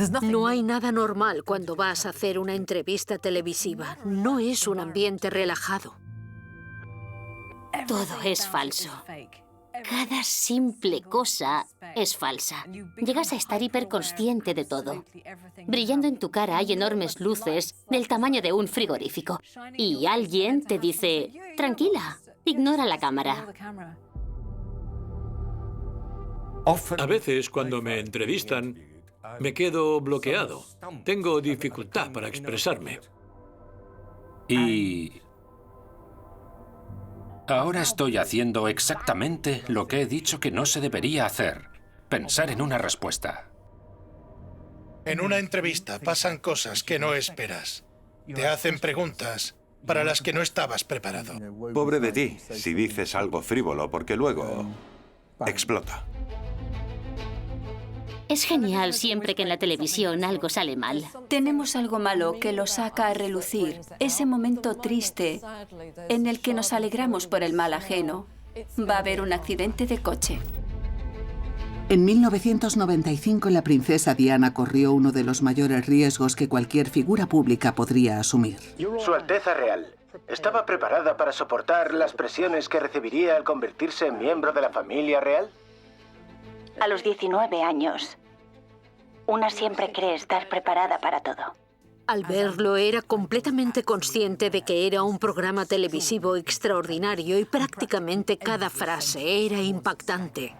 No hay nada normal cuando vas a hacer una entrevista televisiva. No es un ambiente relajado. Todo es falso. Cada simple cosa es falsa. Llegas a estar hiperconsciente de todo. Brillando en tu cara hay enormes luces del tamaño de un frigorífico. Y alguien te dice, tranquila, ignora la cámara. A veces, cuando me entrevistan, me quedo bloqueado. Tengo dificultad para expresarme. Y ahora estoy haciendo exactamente lo que he dicho que no se debería hacer. Pensar en una respuesta. En una entrevista pasan cosas que no esperas. Te hacen preguntas para las que no estabas preparado. Pobre de ti, si dices algo frívolo, porque luego explota. Es genial siempre que en la televisión algo sale mal. Tenemos algo malo que lo saca a relucir. Ese momento triste en el que nos alegramos por el mal ajeno. Va a haber un accidente de coche. En 1995, la princesa Diana corrió uno de los mayores riesgos que cualquier figura pública podría asumir. Su Alteza Real, ¿estaba preparada para soportar las presiones que recibiría al convertirse en miembro de la familia real? A los 19 años, una siempre cree estar preparada para todo. Al verlo, era completamente consciente de que era un programa televisivo extraordinario y prácticamente cada frase era impactante.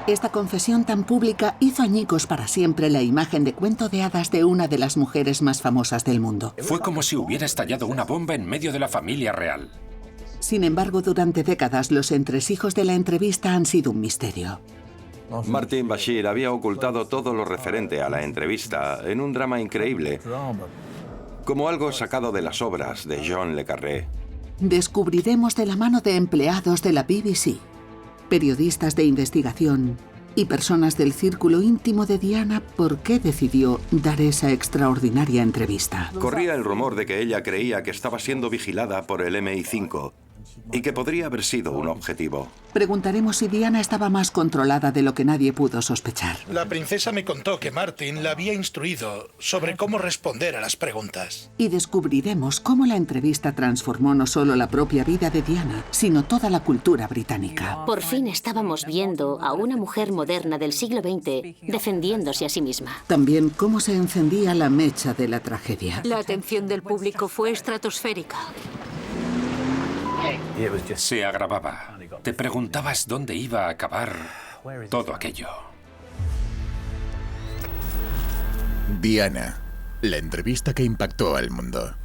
Esta confesión tan pública hizo añicos para siempre la imagen de cuento de hadas de una de las mujeres más famosas del mundo. Fue como si hubiera estallado una bomba en medio de la familia real. Sin embargo, durante décadas, los entresijos de la entrevista han sido un misterio. Martin Bashir había ocultado todo lo referente a la entrevista en un drama increíble, como algo sacado de las obras de John le Carré. Descubriremos de la mano de empleados de la BBC, periodistas de investigación y personas del círculo íntimo de Diana por qué decidió dar esa extraordinaria entrevista. Corría el rumor de que ella creía que estaba siendo vigilada por el MI5 y que podría haber sido un objetivo. Preguntaremos si Diana estaba más controlada de lo que nadie pudo sospechar. La princesa me contó que Martin la había instruido sobre cómo responder a las preguntas. Y descubriremos cómo la entrevista transformó no solo la propia vida de Diana, sino toda la cultura británica. Por fin estábamos viendo a una mujer moderna del siglo XX defendiéndose a sí misma. También cómo se encendía la mecha de la tragedia. La atención del público fue estratosférica. Se agravaba. Te preguntabas dónde iba a acabar todo aquello. Diana, la entrevista que impactó al mundo.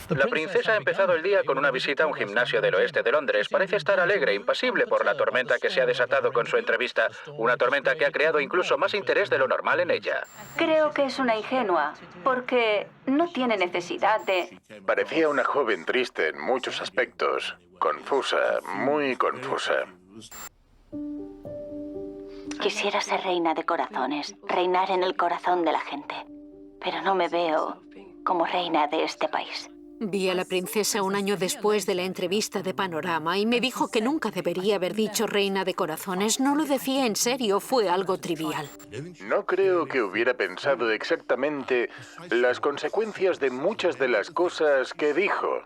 La princesa ha empezado el día con una visita a un gimnasio del oeste de Londres. Parece estar alegre, impasible por la tormenta que se ha desatado con su entrevista. Una tormenta que ha creado incluso más interés de lo normal en ella. Creo que es una ingenua, porque no tiene necesidad de... Parecía una joven triste en muchos aspectos. Confusa, muy confusa. Quisiera ser reina de corazones, reinar en el corazón de la gente. Pero no me veo como reina de este país. Vi a la princesa un año después de la entrevista de Panorama y me dijo que nunca debería haber dicho reina de corazones. No lo decía en serio, fue algo trivial. No creo que hubiera pensado exactamente las consecuencias de muchas de las cosas que dijo.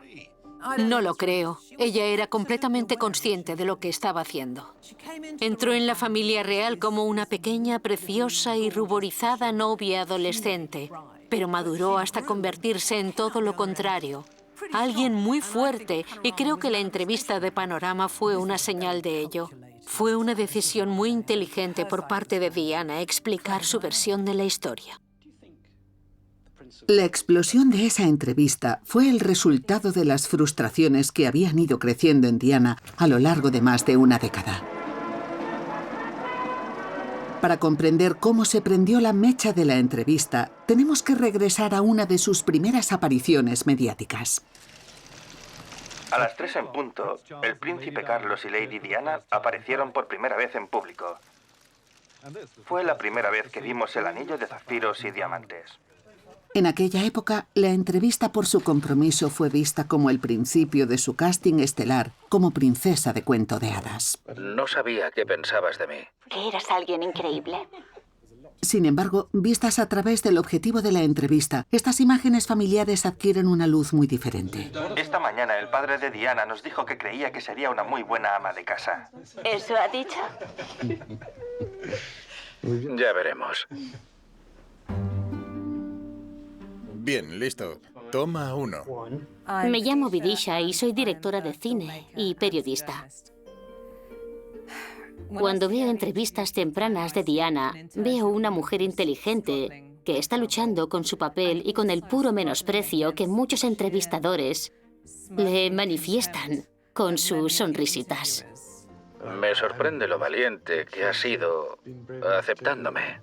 No lo creo. Ella era completamente consciente de lo que estaba haciendo. Entró en la familia real como una pequeña, preciosa y ruborizada novia adolescente, pero maduró hasta convertirse en todo lo contrario. Alguien muy fuerte, y creo que la entrevista de Panorama fue una señal de ello. Fue una decisión muy inteligente por parte de Diana explicar su versión de la historia. La explosión de esa entrevista fue el resultado de las frustraciones que habían ido creciendo en Diana a lo largo de más de una década. Para comprender cómo se prendió la mecha de la entrevista, tenemos que regresar a una de sus primeras apariciones mediáticas. A las 3 en punto, el príncipe Carlos y Lady Diana aparecieron por primera vez en público. Fue la primera vez que vimos el anillo de zafiros y diamantes. En aquella época, la entrevista por su compromiso fue vista como el principio de su casting estelar como princesa de cuento de hadas. No sabía qué pensabas de mí. Que eras alguien increíble. Sin embargo, vistas a través del objetivo de la entrevista, estas imágenes familiares adquieren una luz muy diferente. Esta mañana el padre de Diana nos dijo que creía que sería una muy buena ama de casa. ¿Eso ha dicho? Ya veremos. Bien, listo. Toma 1. Me llamo Vidisha y soy directora de cine y periodista. Cuando veo entrevistas tempranas de Diana, veo una mujer inteligente que está luchando con su papel y con el puro menosprecio que muchos entrevistadores le manifiestan con sus sonrisitas. Me sorprende lo valiente que has sido aceptándome.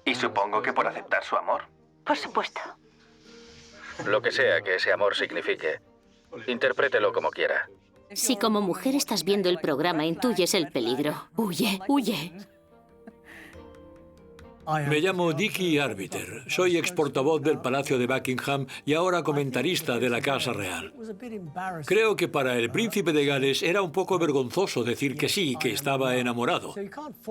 Y supongo que por aceptar su amor. Por supuesto. Lo que sea que ese amor signifique. Interprételo como quiera. Si como mujer estás viendo el programa, intuyes el peligro. Huye, huye. Me llamo Dicky Arbiter. Soy ex portavoz del Palacio de Buckingham y ahora comentarista de la Casa Real. Creo que para el príncipe de Gales era un poco vergonzoso decir que sí, que estaba enamorado.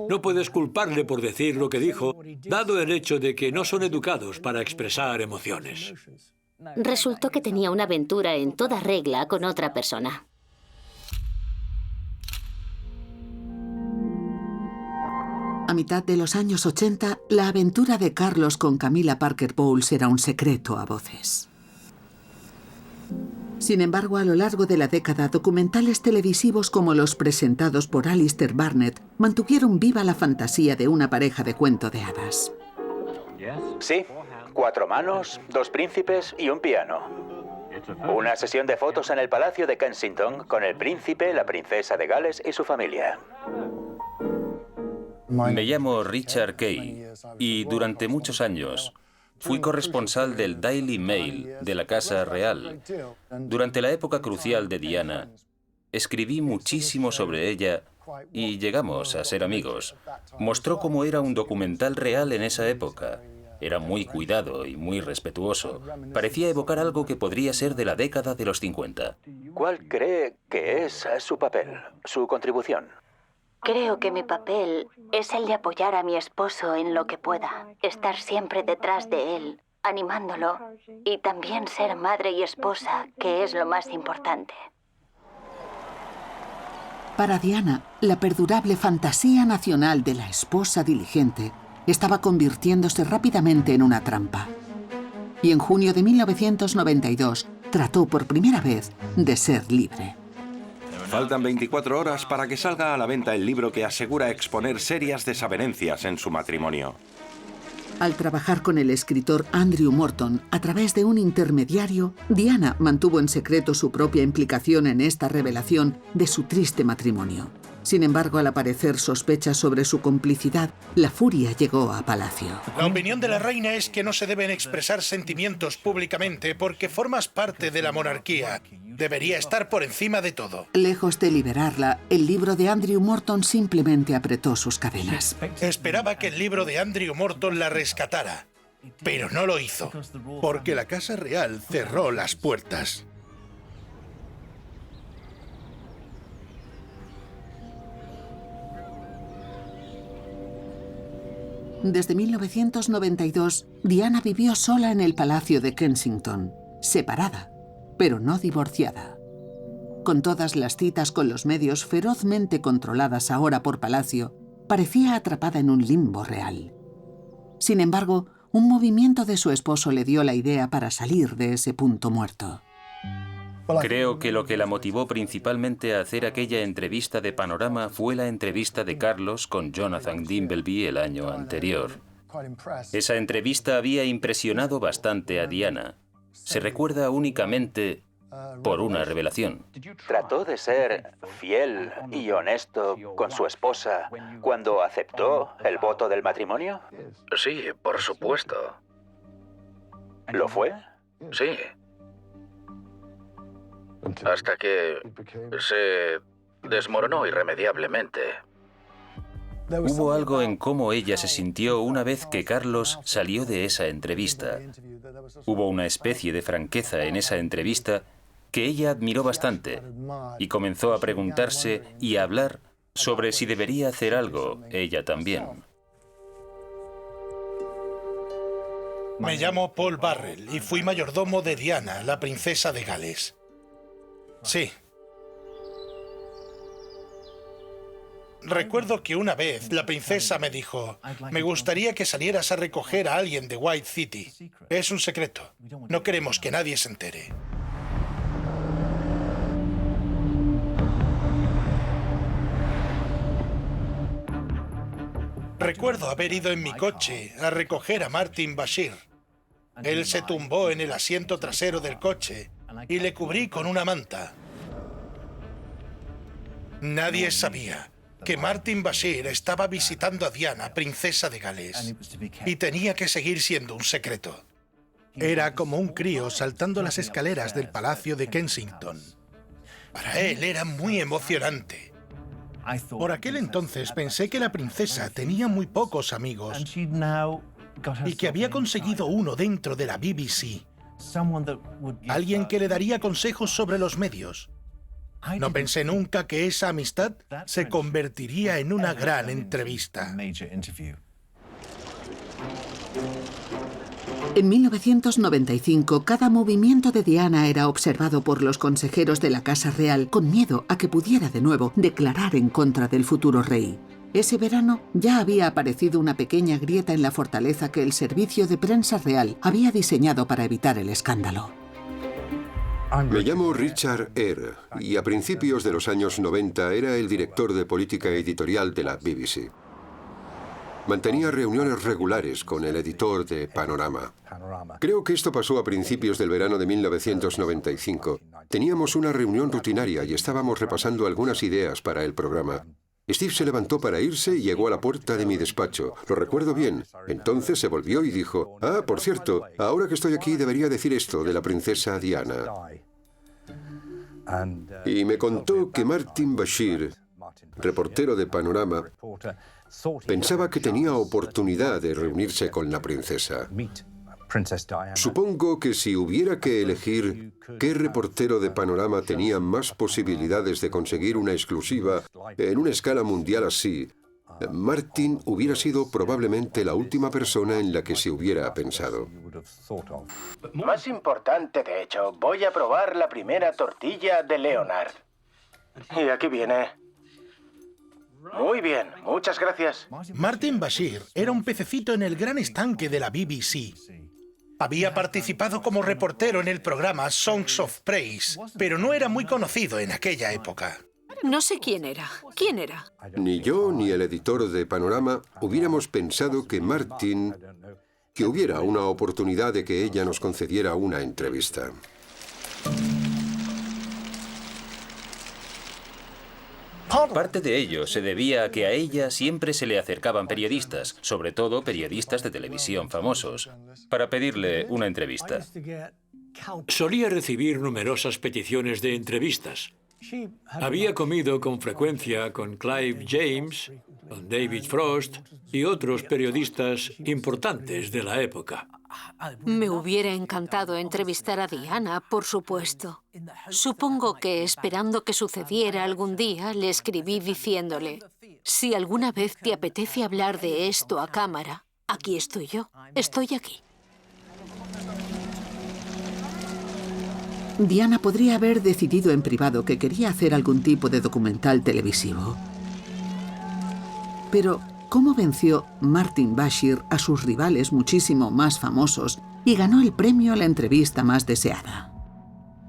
No puedes culparle por decir lo que dijo, dado el hecho de que no son educados para expresar emociones. Resultó que tenía una aventura en toda regla con otra persona. A mitad de los años 80, la aventura de Carlos con Camilla Parker Bowles era un secreto a voces. Sin embargo, a lo largo de la década, documentales televisivos como los presentados por Alistair Barnett mantuvieron viva la fantasía de una pareja de cuento de hadas. Sí, 4 manos, 2 príncipes y un piano. Una sesión de fotos en el Palacio de Kensington con el príncipe, la princesa de Gales y su familia. Me llamo Richard Kay y durante muchos años fui corresponsal del Daily Mail de la Casa Real. Durante la época crucial de Diana, escribí muchísimo sobre ella y llegamos a ser amigos. Mostró cómo era un documental real en esa época. Era muy cuidado y muy respetuoso. Parecía evocar algo que podría ser de la década de los 50. ¿Cuál cree que es su papel, su contribución? Creo que mi papel es el de apoyar a mi esposo en lo que pueda, estar siempre detrás de él, animándolo, y también ser madre y esposa, que es lo más importante. Para Diana, la perdurable fantasía nacional de la esposa diligente estaba convirtiéndose rápidamente en una trampa. Y en junio de 1992 trató por primera vez de ser libre. Faltan 24 horas para que salga a la venta el libro que asegura exponer serias desavenencias en su matrimonio. Al trabajar con el escritor Andrew Morton a través de un intermediario, Diana mantuvo en secreto su propia implicación en esta revelación de su triste matrimonio. Sin embargo, al aparecer sospechas sobre su complicidad, la furia llegó a palacio. La opinión de la reina es que no se deben expresar sentimientos públicamente porque formas parte de la monarquía. Debería estar por encima de todo. Lejos de liberarla, el libro de Andrew Morton simplemente apretó sus cadenas. Esperaba que el libro de Andrew Morton la rescatara, pero no lo hizo, porque la Casa Real cerró las puertas. Desde 1992, Diana vivió sola en el Palacio de Kensington, separada, pero no divorciada. Con todas las citas con los medios ferozmente controladas ahora por Palacio, parecía atrapada en un limbo real. Sin embargo, un movimiento de su esposo le dio la idea para salir de ese punto muerto. Creo que lo que la motivó principalmente a hacer aquella entrevista de Panorama fue la entrevista de Carlos con Jonathan Dimbleby el año anterior. Esa entrevista había impresionado bastante a Diana. Se recuerda únicamente por una revelación. ¿Trató de ser fiel y honesto con su esposa cuando aceptó el voto del matrimonio? Sí, por supuesto. ¿Lo fue? Sí. Hasta que se desmoronó irremediablemente. Hubo algo en cómo ella se sintió una vez que Carlos salió de esa entrevista. Hubo una especie de franqueza en esa entrevista que ella admiró bastante y comenzó a preguntarse y a hablar sobre si debería hacer algo ella también. Me llamo Paul Burrell y fui mayordomo de Diana, la princesa de Gales. Sí. Recuerdo que una vez la princesa me dijo: me gustaría que salieras a recoger a alguien de White City. Es un secreto. No queremos que nadie se entere. Recuerdo haber ido en mi coche a recoger a Martin Bashir. Él se tumbó en el asiento trasero del coche y le cubrí con una manta. Nadie sabía que Martin Bashir estaba visitando a Diana, princesa de Gales, y tenía que seguir siendo un secreto. Era como un crío saltando las escaleras del Palacio de Kensington. Para él era muy emocionante. Por aquel entonces pensé que la princesa tenía muy pocos amigos y que había conseguido uno dentro de la BBC. Alguien que le daría consejos sobre los medios. No pensé nunca que esa amistad se convertiría en una gran entrevista. En 1995, cada movimiento de Diana era observado por los consejeros de la Casa Real con miedo a que pudiera de nuevo declarar en contra del futuro rey. Ese verano ya había aparecido una pequeña grieta en la fortaleza que el servicio de prensa real había diseñado para evitar el escándalo. Me llamo Richard Eyre y a principios de los años 90 era el director de política editorial de la BBC. Mantenía reuniones regulares con el editor de Panorama. Creo que esto pasó a principios del verano de 1995. Teníamos una reunión rutinaria y estábamos repasando algunas ideas para el programa. Steve se levantó para irse y llegó a la puerta de mi despacho. Lo recuerdo bien. Entonces se volvió y dijo: «Ah, por cierto, ahora que estoy aquí debería decir esto de la princesa Diana». Y me contó que Martin Bashir, reportero de Panorama, pensaba que tenía oportunidad de reunirse con la princesa. Supongo que si hubiera que elegir qué reportero de Panorama tenía más posibilidades de conseguir una exclusiva en una escala mundial así, Martin hubiera sido probablemente la última persona en la que se hubiera pensado. Más importante, de hecho, voy a probar la primera tortilla de Leonard. Y aquí viene. Muy bien, muchas gracias. Martin Bashir era un pececito en el gran estanque de la BBC. Había participado como reportero en el programa Songs of Praise, pero no era muy conocido en aquella época. No sé quién era. ¿Quién era? Ni yo ni el editor de Panorama hubiéramos pensado que que hubiera una oportunidad de que ella nos concediera una entrevista. Parte de ello se debía a que a ella siempre se le acercaban periodistas, sobre todo periodistas de televisión famosos, para pedirle una entrevista. Solía recibir numerosas peticiones de entrevistas. Había comido con frecuencia con Clive James, con David Frost y otros periodistas importantes de la época. Me hubiera encantado entrevistar a Diana, por supuesto. Supongo que, esperando que sucediera algún día, le escribí diciéndole: si alguna vez te apetece hablar de esto a cámara, aquí estoy yo. Estoy aquí. Diana podría haber decidido en privado que quería hacer algún tipo de documental televisivo. Pero ¿cómo venció Martin Bashir a sus rivales muchísimo más famosos y ganó el premio a la entrevista más deseada?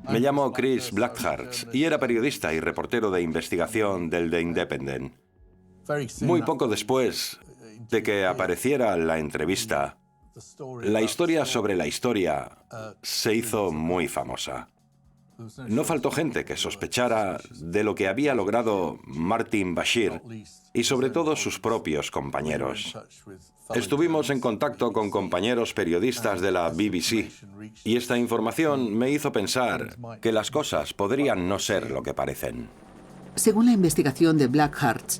Me llamo Chris Blackhart y era periodista y reportero de investigación del The Independent. Muy poco después de que apareciera la entrevista, la historia sobre la historia se hizo muy famosa. No faltó gente que sospechara de lo que había logrado Martin Bashir y sobre todo sus propios compañeros. Estuvimos en contacto con compañeros periodistas de la BBC y esta información me hizo pensar que las cosas podrían no ser lo que parecen. Según la investigación de Blackhart,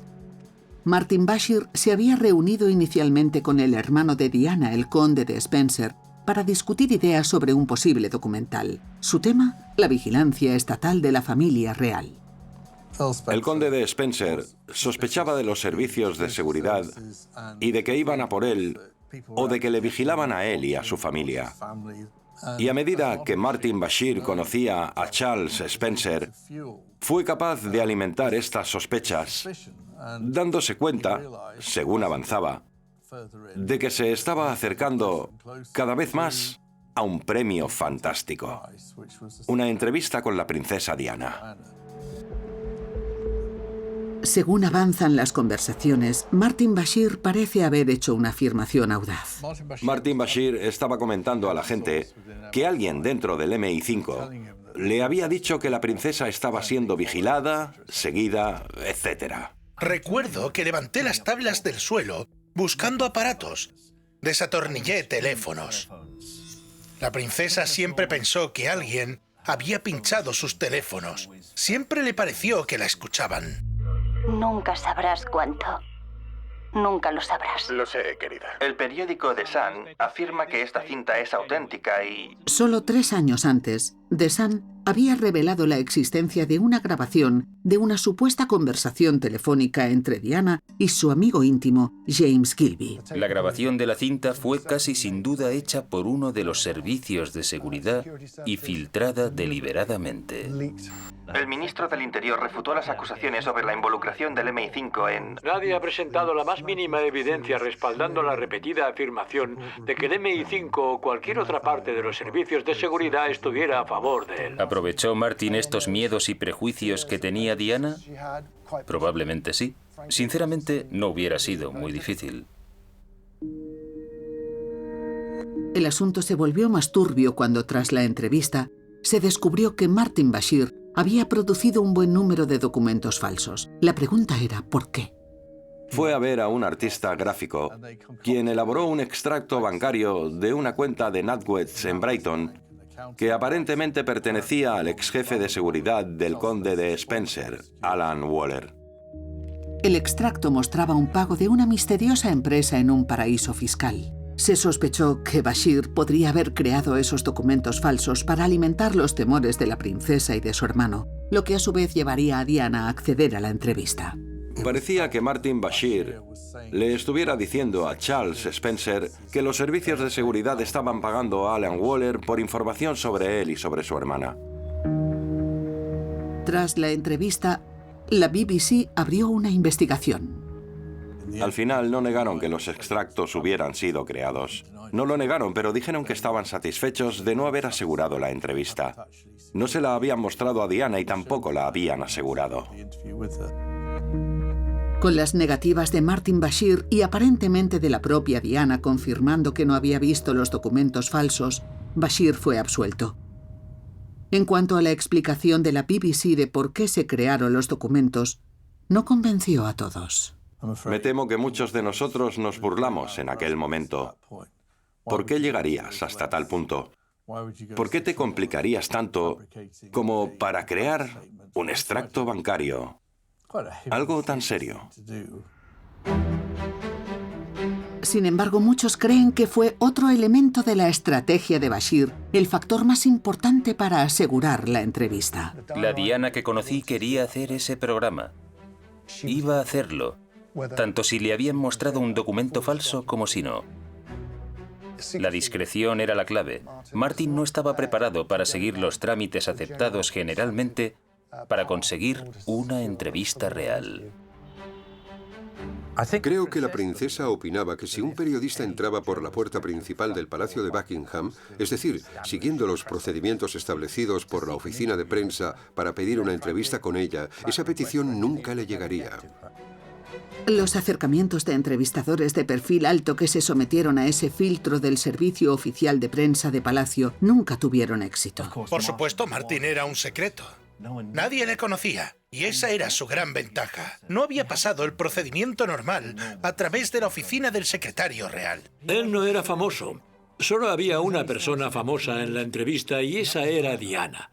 Martin Bashir se había reunido inicialmente con el hermano de Diana, el conde de Spencer, para discutir ideas sobre un posible documental. Su tema, la vigilancia estatal de la familia real. El conde de Spencer sospechaba de los servicios de seguridad y de que iban a por él o de que le vigilaban a él y a su familia. Y a medida que Martin Bashir conocía a Charles Spencer, fue capaz de alimentar estas sospechas, dándose cuenta, según avanzaba, de que se estaba acercando cada vez más a un premio fantástico. Una entrevista con la princesa Diana. Según avanzan las conversaciones, Martin Bashir parece haber hecho una afirmación audaz. Martin Bashir estaba comentando a la gente que alguien dentro del MI5 le había dicho que la princesa estaba siendo vigilada, seguida, etc. Recuerdo que levanté las tablas del suelo buscando aparatos. Desatornillé teléfonos. La princesa siempre pensó que alguien había pinchado sus teléfonos. Siempre le pareció que la escuchaban. Nunca sabrás cuánto. Nunca lo sabrás. Lo sé, querida. El periódico The Sun afirma que esta cinta es auténtica y... Solo 3 años antes, The Sun había revelado la existencia de una grabación de una supuesta conversación telefónica entre Diana y su amigo íntimo, James Gilby. La grabación de la cinta fue casi sin duda hecha por uno de los servicios de seguridad y filtrada deliberadamente. El ministro del Interior refutó las acusaciones sobre la involucración del MI5 en... Nadie ha presentado la más mínima evidencia respaldando la repetida afirmación de que el MI5 o cualquier otra parte de los servicios de seguridad estuviera a favor de él. ¿Aprovechó Martin estos miedos y prejuicios que tenía Diana? Probablemente sí. Sinceramente, no hubiera sido muy difícil. El asunto se volvió más turbio cuando, tras la entrevista, se descubrió que Martin Bashir había producido un buen número de documentos falsos. La pregunta era, ¿por qué? Fue a ver a un artista gráfico, quien elaboró un extracto bancario de una cuenta de NatWest en Brighton, que aparentemente pertenecía al ex jefe de seguridad del conde de Spencer, Alan Waller. El extracto mostraba un pago de una misteriosa empresa en un paraíso fiscal. Se sospechó que Bashir podría haber creado esos documentos falsos para alimentar los temores de la princesa y de su hermano, lo que a su vez llevaría a Diana a acceder a la entrevista. Parecía que Martin Bashir le estuviera diciendo a Charles Spencer que los servicios de seguridad estaban pagando a Alan Waller por información sobre él y sobre su hermana. Tras la entrevista, la BBC abrió una investigación. Al final no negaron que los extractos hubieran sido creados. No lo negaron, pero dijeron que estaban satisfechos de no haber asegurado la entrevista. No se la habían mostrado a Diana y tampoco la habían asegurado. Con las negativas de Martin Bashir y aparentemente de la propia Diana confirmando que no había visto los documentos falsos, Bashir fue absuelto. En cuanto a la explicación de la BBC de por qué se crearon los documentos, no convenció a todos. Me temo que muchos de nosotros nos burlamos en aquel momento. ¿Por qué llegarías hasta tal punto? ¿Por qué te complicarías tanto como para crear un extracto bancario? Algo tan serio. Sin embargo, muchos creen que fue otro elemento de la estrategia de Bashir, el factor más importante para asegurar la entrevista. La Diana que conocí quería hacer ese programa. Iba a hacerlo, tanto si le habían mostrado un documento falso como si no. La discreción era la clave. Martin no estaba preparado para seguir los trámites aceptados generalmente para conseguir una entrevista real. Creo que la princesa opinaba que si un periodista entraba por la puerta principal del Palacio de Buckingham, es decir, siguiendo los procedimientos establecidos por la oficina de prensa para pedir una entrevista con ella, esa petición nunca le llegaría. Los acercamientos de entrevistadores de perfil alto que se sometieron a ese filtro del Servicio Oficial de Prensa de Palacio nunca tuvieron éxito. Por supuesto, Martin era un secreto. Nadie le conocía, y esa era su gran ventaja. No había pasado el procedimiento normal a través de la oficina del secretario real. Él no era famoso. Solo había una persona famosa en la entrevista y esa era Diana.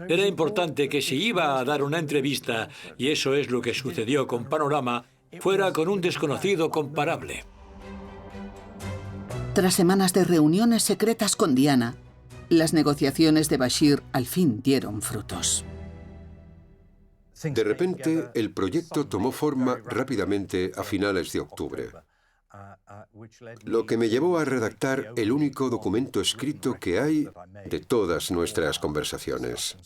Era importante que si iba a dar una entrevista, y eso es lo que sucedió con Panorama, fuera con un desconocido comparable. Tras semanas de reuniones secretas con Diana, las negociaciones de Bashir al fin dieron frutos. De repente, el proyecto tomó forma rápidamente a finales de octubre. lo que me llevó a redactar el único documento escrito que hay de todas nuestras conversaciones.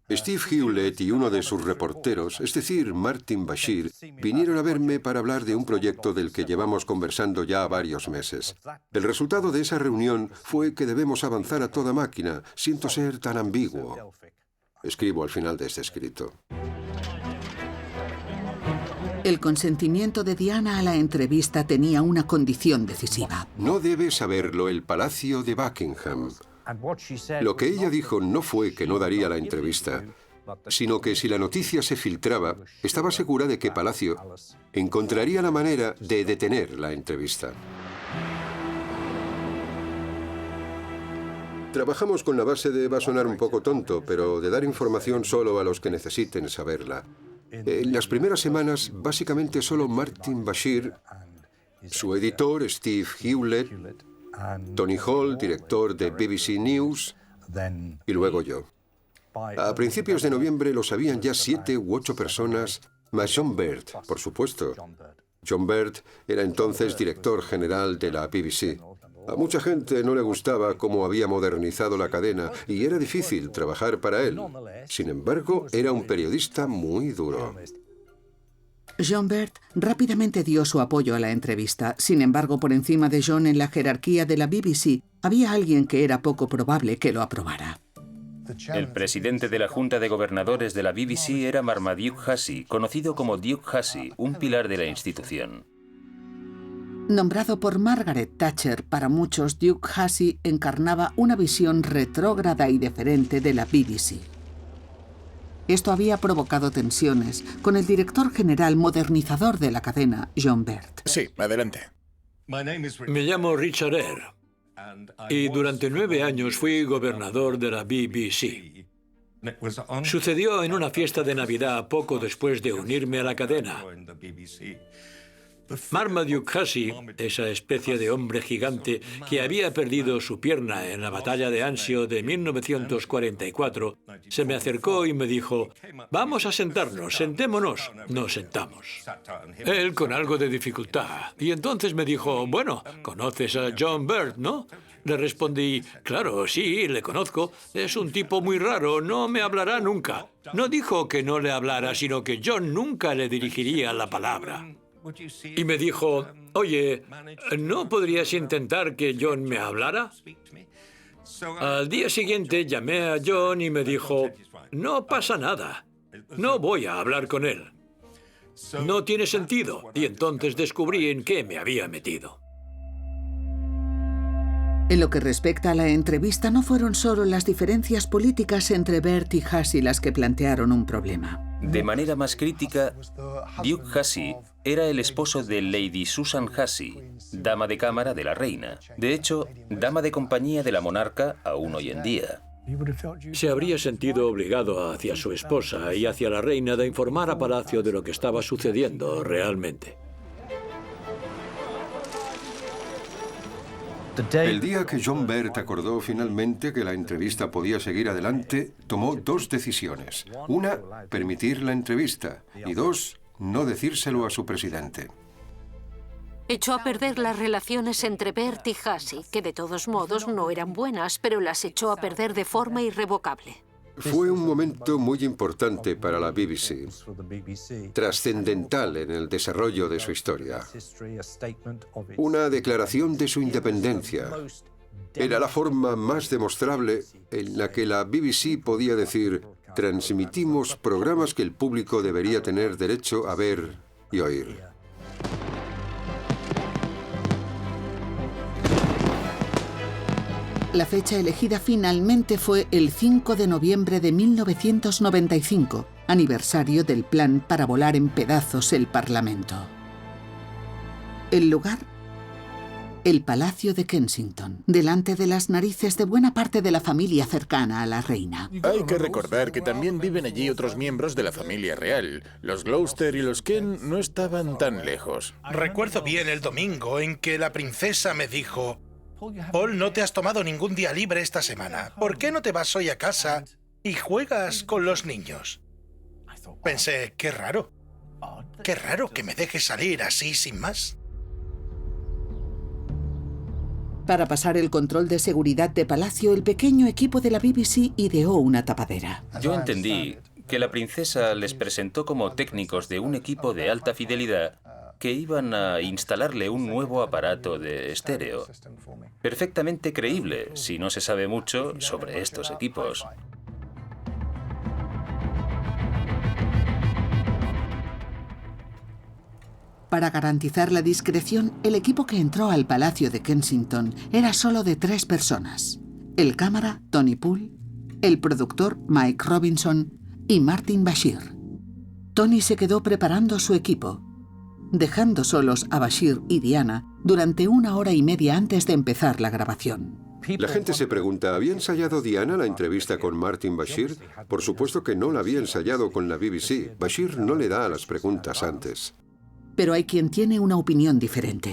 Steve Hewlett y uno de sus reporteros, es decir, Martin Bashir, vinieron a verme para hablar de un proyecto del que llevamos conversando ya varios meses. El resultado de esa reunión fue que debemos avanzar a toda máquina. Siento ser tan ambiguo. Escribo al final de este escrito. El consentimiento de Diana a la entrevista tenía una condición decisiva. No debe saberlo el Palacio de Buckingham. Lo que ella dijo no fue que no daría la entrevista, sino que si la noticia se filtraba, estaba segura de que Palacio encontraría la manera de detener la entrevista. Trabajamos con la base de, va a sonar un poco tonto, pero de dar información solo a los que necesiten saberla. En las primeras semanas, básicamente solo Martin Bashir, su editor, Steve Hewlett, Tony Hall, director de BBC News, y luego yo. A principios de noviembre lo sabían ya 7 u 8 personas, más John Baird, por supuesto. John Baird era entonces director general de la BBC. A mucha gente no le gustaba cómo había modernizado la cadena y era difícil trabajar para él. Sin embargo, era un periodista muy duro. John Baird rápidamente dio su apoyo a la entrevista. Sin embargo, por encima de John en la jerarquía de la BBC, había alguien que era poco probable que lo aprobara. El presidente de la Junta de Gobernadores de la BBC era Marmaduke Hussey, conocido como Duke Hussey, un pilar de la institución. Nombrado por Margaret Thatcher, para muchos Duke Hussey encarnaba una visión retrógrada y diferente de la BBC. Esto había provocado tensiones con el director general modernizador de la cadena, John Baird. Sí, adelante. Me llamo Richard Eyre y durante 9 años fui gobernador de la BBC. Sucedió en una fiesta de Navidad poco después de unirme a la cadena. Marmaduke Hussey, esa especie de hombre gigante que había perdido su pierna en la batalla de Anzio de 1944, se me acercó y me dijo: «Vamos a sentarnos, sentémonos». Nos sentamos. Él con algo de dificultad. Y entonces me dijo: «Bueno, conoces a John Baird, ¿no?». Le respondí: «Claro, sí, le conozco. Es un tipo muy raro, no me hablará nunca». No dijo que no le hablara, sino que yo nunca le dirigiría la palabra. Y me dijo: «Oye, ¿no podrías intentar que John me hablara?». Al día siguiente llamé a John y me dijo: «No pasa nada. No voy a hablar con él. No tiene sentido». Y entonces descubrí en qué me había metido. En lo que respecta a la entrevista, no fueron solo las diferencias políticas entre Baird y Hussey las que plantearon un problema. De manera más crítica, Duke Hussey era el esposo de Lady Susan Hussey, dama de cámara de la reina. De hecho, dama de compañía de la monarca aún hoy en día. Se habría sentido obligado hacia su esposa y hacia la reina de informar a Palacio de lo que estaba sucediendo realmente. El día que John Baird acordó finalmente que la entrevista podía seguir adelante, tomó 2 decisiones. Una, permitir la entrevista. Y 2, no decírselo a su presidente. Echó a perder las relaciones entre Baird y Hussey, que de todos modos no eran buenas, pero las echó a perder de forma irrevocable. Fue un momento muy importante para la BBC, trascendental en el desarrollo de su historia. Una declaración de su independencia. Era la forma más demostrable en la que la BBC podía decir: transmitimos programas que el público debería tener derecho a ver y oír. La fecha elegida finalmente fue el 5 de noviembre de 1995, aniversario del plan para volar en pedazos el Parlamento. El lugar: el Palacio de Kensington, delante de las narices de buena parte de la familia cercana a la reina. Hay que recordar que también viven allí otros miembros de la familia real. Los Gloucester y los Kent no estaban tan lejos. Recuerdo bien el domingo en que la princesa me dijo: «Paul, no te has tomado ningún día libre esta semana. ¿Por qué no te vas hoy a casa y juegas con los niños?» Pensé: qué raro que me dejes salir así sin más. Para pasar el control de seguridad de Palacio, el pequeño equipo de la BBC ideó una tapadera. Yo entendí que la princesa les presentó como técnicos de un equipo de alta fidelidad que iban a instalarle un nuevo aparato de estéreo. Perfectamente creíble, si no se sabe mucho sobre estos equipos. Para garantizar la discreción, el equipo que entró al Palacio de Kensington era solo de 3 personas. El cámara, Tony Poole, el productor, Mike Robinson, y Martin Bashir. Tony se quedó preparando su equipo, dejando solos a Bashir y Diana durante 1 hora y media antes de empezar la grabación. La gente se pregunta, ¿había ensayado Diana la entrevista con Martin Bashir? Por supuesto que no la había ensayado con la BBC. Bashir no le da las preguntas antes. Pero hay quien tiene una opinión diferente.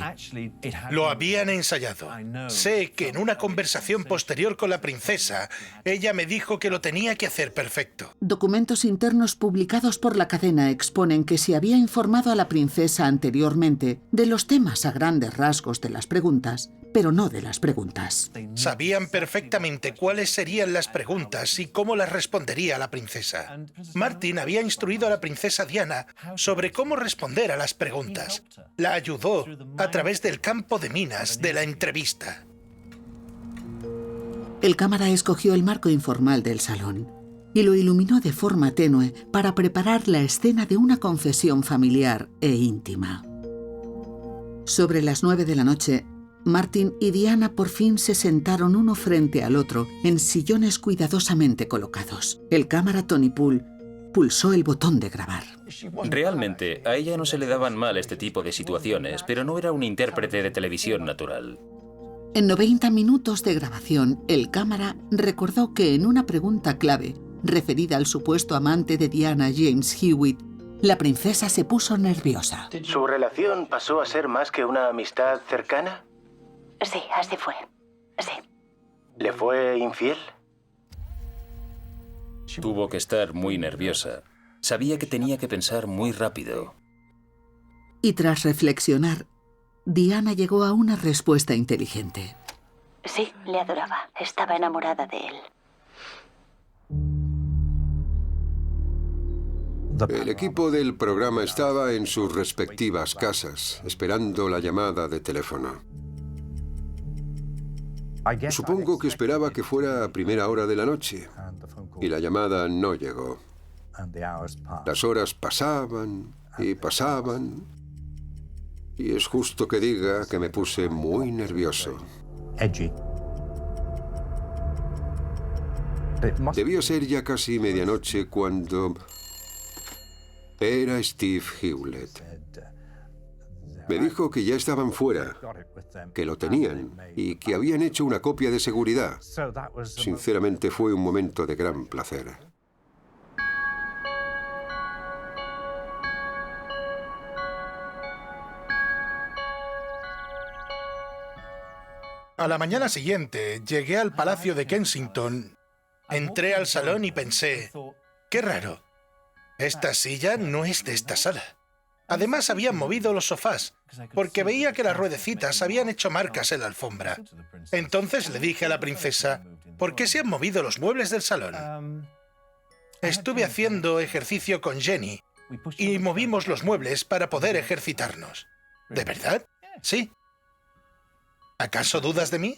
Lo habían ensayado. Sé que en una conversación posterior con la princesa, ella me dijo que lo tenía que hacer perfecto. Documentos internos publicados por la cadena exponen que se había informado a la princesa anteriormente de los temas a grandes rasgos de las preguntas, pero no de las preguntas. Sabían perfectamente cuáles serían las preguntas y cómo las respondería la princesa. Martin había instruido a la princesa Diana sobre cómo responder a las preguntas. La ayudó a través del campo de minas de la entrevista. El cámara escogió el marco informal del salón y lo iluminó de forma tenue para preparar la escena de una confesión familiar e íntima. Sobre las 9 de la noche, Martin y Diana por fin se sentaron uno frente al otro en sillones cuidadosamente colocados. El cámara Tony Poole pulsó el botón de grabar. Realmente, a ella no se le daban mal este tipo de situaciones, pero no era un intérprete de televisión natural. En 90 minutos de grabación, el cámara recordó que en una pregunta clave, referida al supuesto amante de Diana, James Hewitt, la princesa se puso nerviosa. ¿Su relación pasó a ser más que una amistad cercana? Sí, así fue. Sí. ¿Le fue infiel? Tuvo que estar muy nerviosa. Sabía que tenía que pensar muy rápido. Y tras reflexionar, Diana llegó a una respuesta inteligente. Sí, le adoraba. Estaba enamorada de él. El equipo del programa estaba en sus respectivas casas, esperando la llamada de teléfono. Supongo que esperaba que fuera a primera hora de la noche, y la llamada no llegó. Las horas pasaban y pasaban, y es justo que diga que me puse muy nervioso. Debía ser ya casi medianoche cuando era Steve Hewlett. Me dijo que ya estaban fuera, que lo tenían y que habían hecho una copia de seguridad. Sinceramente fue un momento de gran placer. A la mañana siguiente, llegué al Palacio de Kensington, entré al salón y pensé, qué raro, esta silla no es de esta sala. Además, habían movido los sofás, porque veía que las ruedecitas habían hecho marcas en la alfombra. Entonces le dije a la princesa, ¿por qué se han movido los muebles del salón? Estuve haciendo ejercicio con Jenny y movimos los muebles para poder ejercitarnos. ¿De verdad? Sí. ¿Acaso dudas de mí?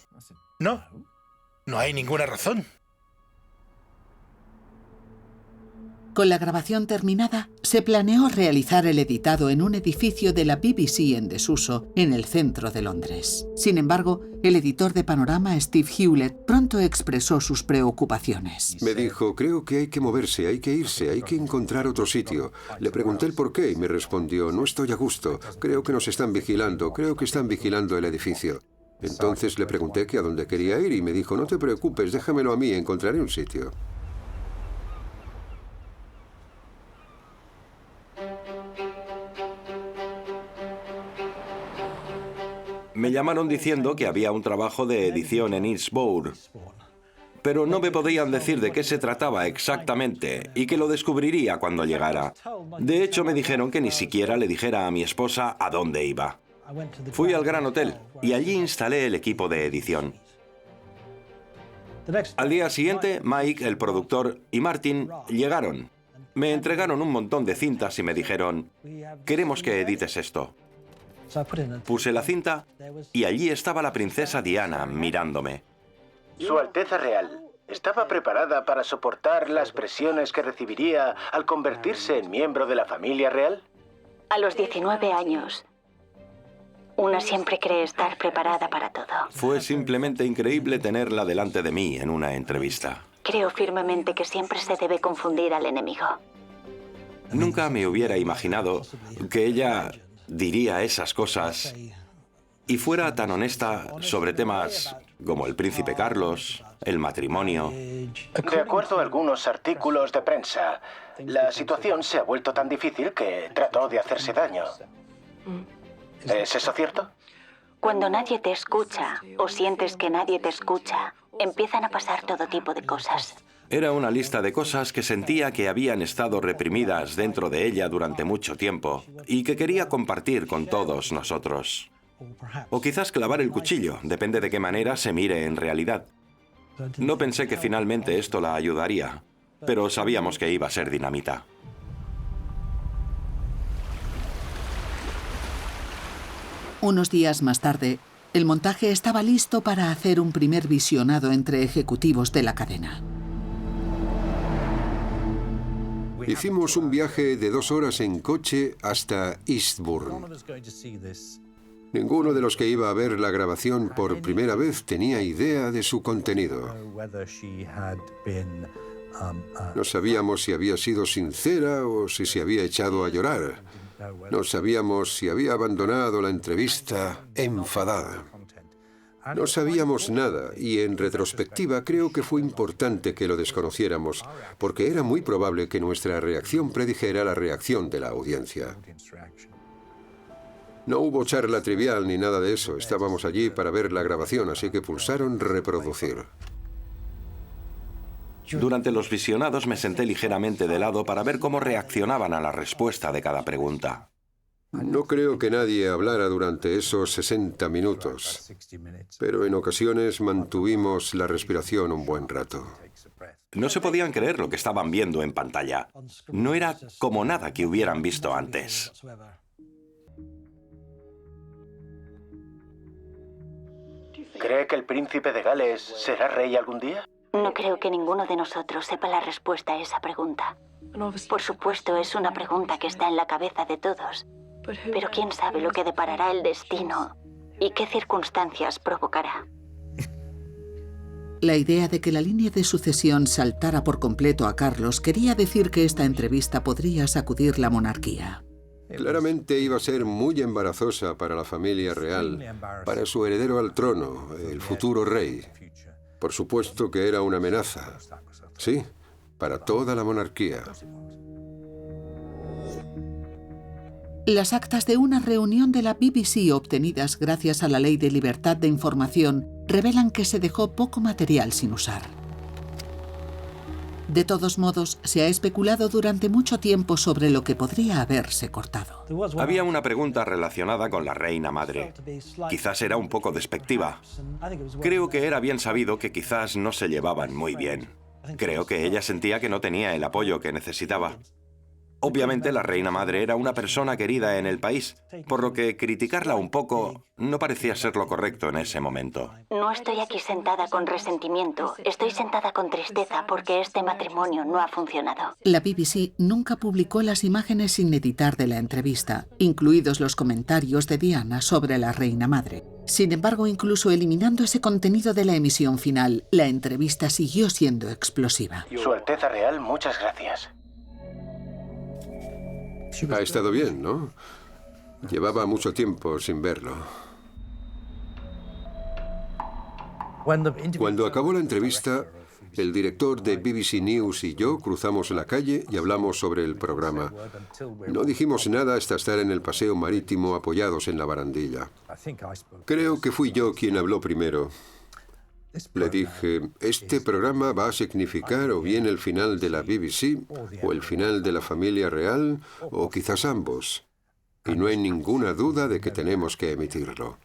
No. No hay ninguna razón. Con la grabación terminada, se planeó realizar el editado en un edificio de la BBC en desuso, en el centro de Londres. Sin embargo, el editor de Panorama, Steve Hewlett, pronto expresó sus preocupaciones. Me dijo, creo que hay que moverse, hay que irse, hay que encontrar otro sitio. Le pregunté el por qué y me respondió, no estoy a gusto, creo que nos están vigilando, creo que están vigilando el edificio. Entonces le pregunté que a dónde quería ir y me dijo, no te preocupes, déjamelo a mí, encontraré un sitio. Me llamaron diciendo que había un trabajo de edición en Eastbourne, pero no me podían decir de qué se trataba exactamente y que lo descubriría cuando llegara. De hecho, me dijeron que ni siquiera le dijera a mi esposa a dónde iba. Fui al Gran Hotel y allí instalé el equipo de edición. Al día siguiente, Mike, el productor, y Martin llegaron. Me entregaron un montón de cintas y me dijeron, queremos que edites esto. Puse la cinta y allí estaba la princesa Diana mirándome. Su Alteza Real, ¿estaba preparada para soportar las presiones que recibiría al convertirse en miembro de la familia real? A los 19 años, una siempre cree estar preparada para todo. Fue simplemente increíble tenerla delante de mí en una entrevista. Creo firmemente que siempre se debe confundir al enemigo. Nunca me hubiera imaginado que ella diría esas cosas y fuera tan honesta sobre temas como el príncipe Carlos, el matrimonio. De acuerdo a algunos artículos de prensa, la situación se ha vuelto tan difícil que trató de hacerse daño. ¿Es eso cierto? Cuando nadie te escucha o sientes que nadie te escucha, empiezan a pasar todo tipo de cosas. Era una lista de cosas que sentía que habían estado reprimidas dentro de ella durante mucho tiempo y que quería compartir con todos nosotros. O quizás clavar el cuchillo, depende de qué manera se mire en realidad. No pensé que finalmente esto la ayudaría, pero sabíamos que iba a ser dinamita. Unos días más tarde, el montaje estaba listo para hacer un primer visionado entre ejecutivos de la cadena. Hicimos un viaje de 2 horas en coche hasta Eastbourne. Ninguno de los que iba a ver la grabación por primera vez tenía idea de su contenido. No sabíamos si había sido sincera o si se había echado a llorar. No sabíamos si había abandonado la entrevista enfadada. No sabíamos nada y en retrospectiva creo que fue importante que lo desconociéramos, porque era muy probable que nuestra reacción predijera la reacción de la audiencia. No hubo charla trivial ni nada de eso. Estábamos allí para ver la grabación, así que pulsaron reproducir. Durante los visionados me senté ligeramente de lado para ver cómo reaccionaban a la respuesta de cada pregunta. No creo que nadie hablara durante esos 60 minutos, pero en ocasiones mantuvimos la respiración un buen rato. No se podían creer lo que estaban viendo en pantalla. No era como nada que hubieran visto antes. ¿Cree que el príncipe de Gales será rey algún día? No creo que ninguno de nosotros sepa la respuesta a esa pregunta. Por supuesto, es una pregunta que está en la cabeza de todos. Pero quién sabe lo que deparará el destino y qué circunstancias provocará. La idea de que la línea de sucesión saltara por completo a Carlos quería decir que esta entrevista podría sacudir la monarquía. Claramente iba a ser muy embarazosa para la familia real, para su heredero al trono, el futuro rey. Por supuesto que era una amenaza. Sí, para toda la monarquía. Las actas de una reunión de la BBC obtenidas gracias a la Ley de Libertad de Información revelan que se dejó poco material sin usar. De todos modos, se ha especulado durante mucho tiempo sobre lo que podría haberse cortado. Había una pregunta relacionada con la reina madre. Quizás era un poco despectiva. Creo que era bien sabido que quizás no se llevaban muy bien. Creo que ella sentía que no tenía el apoyo que necesitaba. Obviamente la reina madre era una persona querida en el país, por lo que criticarla un poco no parecía ser lo correcto en ese momento. No estoy aquí sentada con resentimiento, estoy sentada con tristeza porque este matrimonio no ha funcionado. La BBC nunca publicó las imágenes sin editar de la entrevista, incluidos los comentarios de Diana sobre la reina madre. Sin embargo, incluso eliminando ese contenido de la emisión final, la entrevista siguió siendo explosiva. Su Alteza Real, muchas gracias. Ha estado bien, ¿no? Llevaba mucho tiempo sin verlo. Cuando acabó la entrevista, el director de BBC News y yo cruzamos la calle y hablamos sobre el programa. No dijimos nada hasta estar en el paseo marítimo apoyados en la barandilla. Creo que fui yo quien habló primero. Le dije, este programa va a significar o bien el final de la BBC, o el final de la familia real, o quizás ambos. y no hay ninguna duda de que tenemos que emitirlo.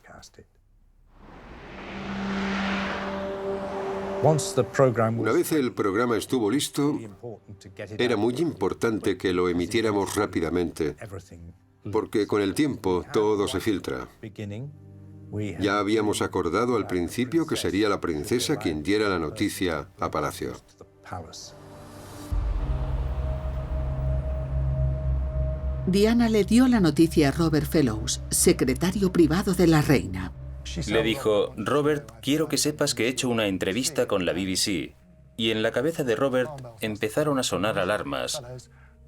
Una vez el programa estuvo listo, era muy importante que lo emitiéramos rápidamente, porque con el tiempo todo se filtra. Ya habíamos acordado al principio que sería la princesa quien diera la noticia a Palacio. Diana le dio la noticia a Robert Fellows, secretario privado de la reina. Le dijo, Robert, quiero que sepas que he hecho una entrevista con la BBC. Y en la cabeza de Robert empezaron a sonar alarmas.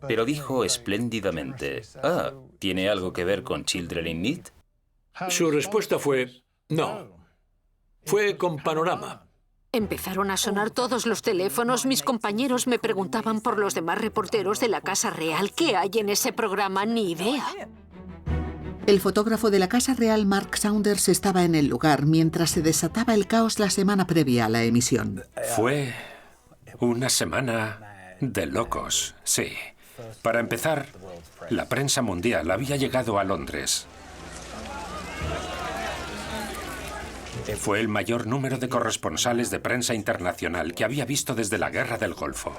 Pero dijo espléndidamente, ¿tiene algo que ver con Children in Need? Su respuesta fue, no. Fue con Panorama. Empezaron a sonar todos los teléfonos. Mis compañeros me preguntaban por los demás reporteros de la Casa Real. ¿Qué hay en ese programa? Ni idea. El fotógrafo de la Casa Real, Mark Saunders, estaba en el lugar mientras se desataba el caos la semana previa a la emisión. Fue una semana de locos, sí. Para empezar, la prensa mundial había llegado a Londres. Fue el mayor número de corresponsales de prensa internacional que había visto desde la Guerra del Golfo.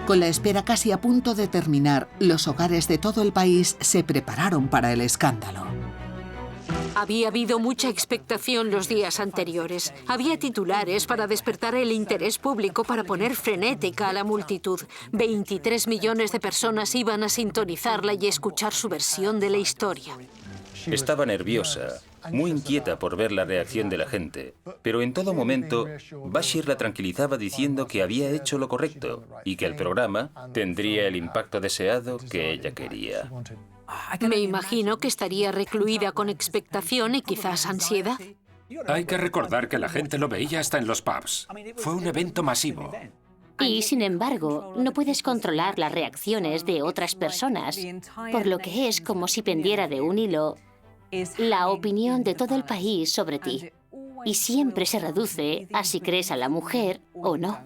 Con la espera casi a punto de terminar, los hogares de todo el país se prepararon para el escándalo. Había habido mucha expectación los días anteriores. Había titulares para despertar el interés público, para poner frenética a la multitud. 23 millones de personas iban a sintonizarla y escuchar su versión de la historia. Estaba nerviosa, muy inquieta por ver la reacción de la gente. Pero en todo momento, Bashir la tranquilizaba diciendo que había hecho lo correcto y que el programa tendría el impacto deseado que ella quería. Me imagino que estaría recluida con expectación y quizás ansiedad. Hay que recordar que la gente lo veía hasta en los pubs. Fue un evento masivo. Y, sin embargo, no puedes controlar las reacciones de otras personas, por lo que es como si pendiera de un hilo la opinión de todo el país sobre ti. Y siempre se reduce a si crees a la mujer o no.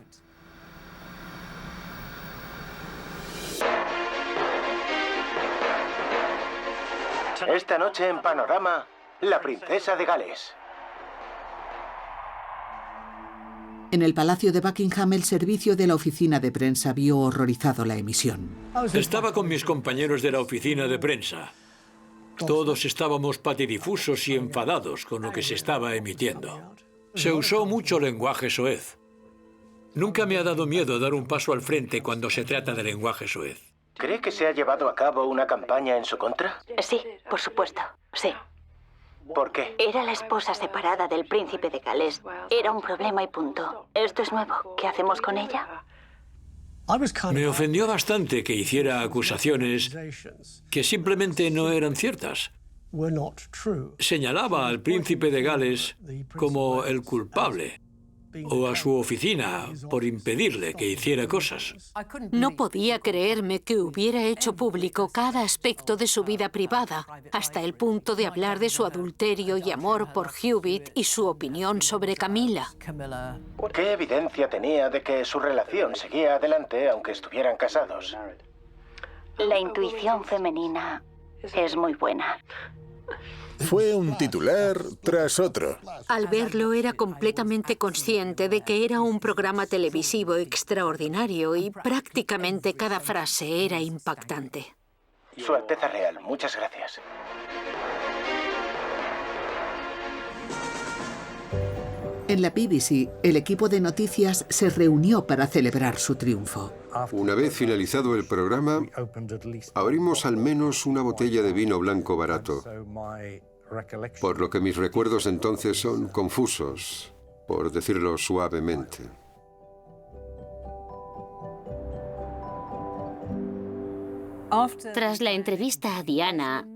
Esta noche en Panorama, la princesa de Gales. En el Palacio de Buckingham, el servicio de la oficina de prensa vio horrorizado la emisión. Estaba con mis compañeros de la oficina de prensa. Todos estábamos patidifusos y enfadados con lo que se estaba emitiendo. Se usó mucho lenguaje soez. Nunca me ha dado miedo dar un paso al frente cuando se trata de lenguaje soez. ¿Cree que se ha llevado a cabo una campaña en su contra? Sí, por supuesto, sí. ¿Por qué? Era la esposa separada del príncipe de Gales. Era un problema y punto. Esto es nuevo. ¿Qué hacemos con ella? Me ofendió bastante que hiciera acusaciones que simplemente no eran ciertas. Señalaba al príncipe de Gales como el culpable, o a su oficina por impedirle que hiciera cosas. No podía creerme que hubiera hecho público cada aspecto de su vida privada, hasta el punto de hablar de su adulterio y amor por Hewitt y su opinión sobre Camila. ¿Qué evidencia tenía de que su relación seguía adelante aunque estuvieran casados? La intuición femenina es muy buena. Fue un titular tras otro. Al verlo era completamente consciente de que era un programa televisivo extraordinario y prácticamente cada frase era impactante. Su Alteza Real, muchas gracias. En la BBC, el equipo de noticias se reunió para celebrar su triunfo. Una vez finalizado el programa, abrimos al menos una botella de vino blanco barato, por lo que mis recuerdos entonces son confusos, por decirlo suavemente. Tras la entrevista a Diana,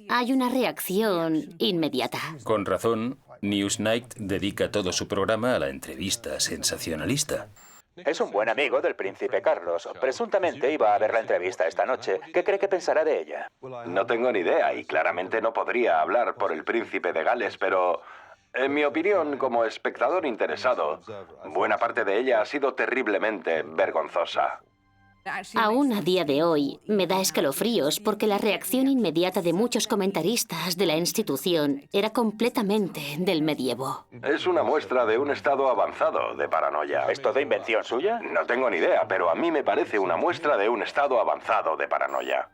hay una reacción inmediata. Con razón, Newsnight dedica todo su programa a la entrevista sensacionalista. Es un buen amigo del príncipe Carlos. Presuntamente iba a ver la entrevista esta noche. ¿Qué cree que pensará de ella? No tengo ni idea y claramente no podría hablar por el príncipe de Gales, pero en mi opinión, como espectador interesado, buena parte de ella ha sido terriblemente vergonzosa. Aún a día de hoy me da escalofríos porque la reacción inmediata de muchos comentaristas de la institución era completamente del medievo. Es una muestra de un estado avanzado de paranoia. ¿Es todo invención suya? No tengo ni idea, pero a mí me parece una muestra de un estado avanzado de paranoia.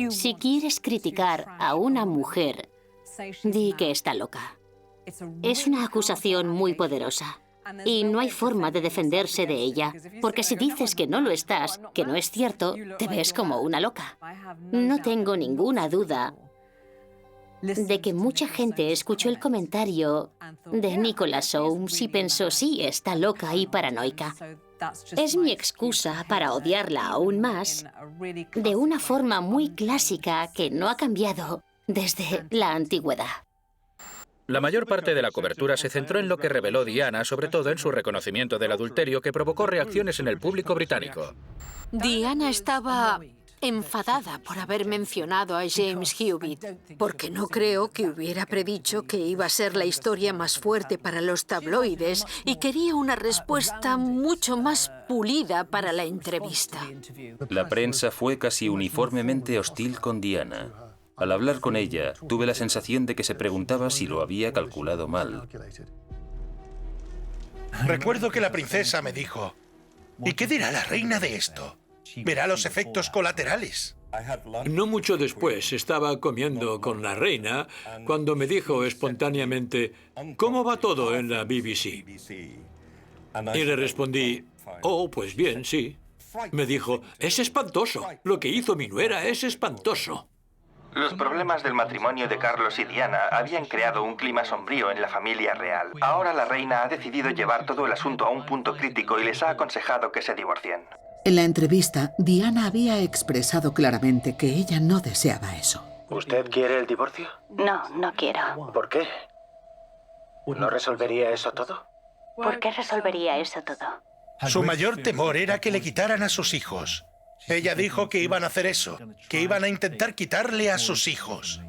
Si quieres criticar a una mujer, di que está loca. Es una acusación muy poderosa. Y no hay forma de defenderse de ella, porque si dices que no lo estás, que no es cierto, te ves como una loca. No tengo ninguna duda de que mucha gente escuchó el comentario de Nicholas Holmes y pensó, sí, está loca y paranoica. Es mi excusa para odiarla aún más, de una forma muy clásica que no ha cambiado desde la antigüedad. La mayor parte de la cobertura se centró en lo que reveló Diana, sobre todo en su reconocimiento del adulterio, que provocó reacciones en el público británico. Diana estaba enfadada por haber mencionado a James Hewitt, porque no creo que hubiera predicho que iba a ser la historia más fuerte para los tabloides y quería una respuesta mucho más pulida para la entrevista. La prensa fue casi uniformemente hostil con Diana. Al hablar con ella, tuve la sensación de que se preguntaba si lo había calculado mal. Recuerdo que la princesa me dijo, ¿y qué dirá la reina de esto? Verá los efectos colaterales. No mucho después estaba comiendo con la reina cuando me dijo espontáneamente, ¿cómo va todo en la BBC? Y le respondí, oh, pues bien, sí. Me dijo, es espantoso. Lo que hizo mi nuera es espantoso. Los problemas del matrimonio de Carlos y Diana habían creado un clima sombrío en la familia real. Ahora la reina ha decidido llevar todo el asunto a un punto crítico y les ha aconsejado que se divorcien. En la entrevista, Diana había expresado claramente que ella no deseaba eso. ¿Usted quiere el divorcio? No, no quiero. ¿Por qué? ¿No resolvería eso todo? ¿Por qué resolvería eso todo? Su mayor temor era que le quitaran a sus hijos. Ella dijo que iban a hacer eso, que iban a intentar quitarle a sus hijos.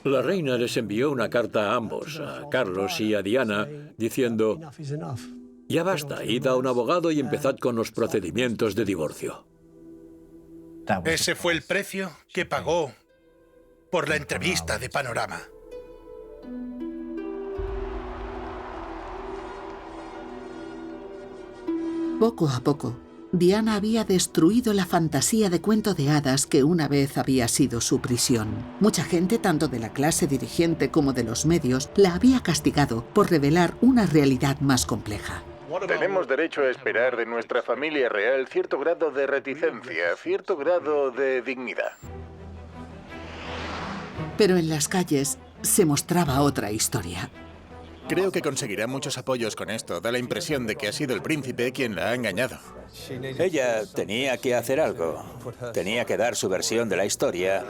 La reina les envió una carta a ambos, a Carlos y a Diana, diciendo, ya basta, id a un abogado y empezad con los procedimientos de divorcio. Ese fue el precio que pagó por la entrevista de Panorama. Poco a poco, Diana había destruido la fantasía de cuento de hadas que una vez había sido su prisión. Mucha gente, tanto de la clase dirigente como de los medios, la había castigado por revelar una realidad más compleja. Tenemos derecho a esperar de nuestra familia real cierto grado de reticencia, cierto grado de dignidad. Pero en las calles se mostraba otra historia. Creo que conseguirá muchos apoyos con esto. Da la impresión de que ha sido el príncipe quien la ha engañado. Ella tenía que hacer algo. Tenía que dar su versión de la historia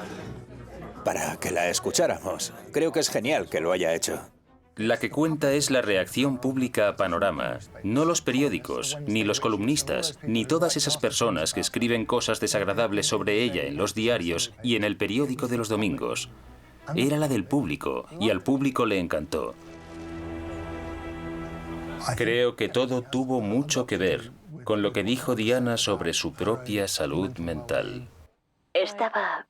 para que la escucháramos. Creo que es genial que lo haya hecho. La que cuenta es la reacción pública a Panorama, no los periódicos, ni los columnistas, ni todas esas personas que escriben cosas desagradables sobre ella en los diarios y en el periódico de los domingos. Era la del público, y al público le encantó. Creo que todo tuvo mucho que ver con lo que dijo Diana sobre su propia salud mental. Estaba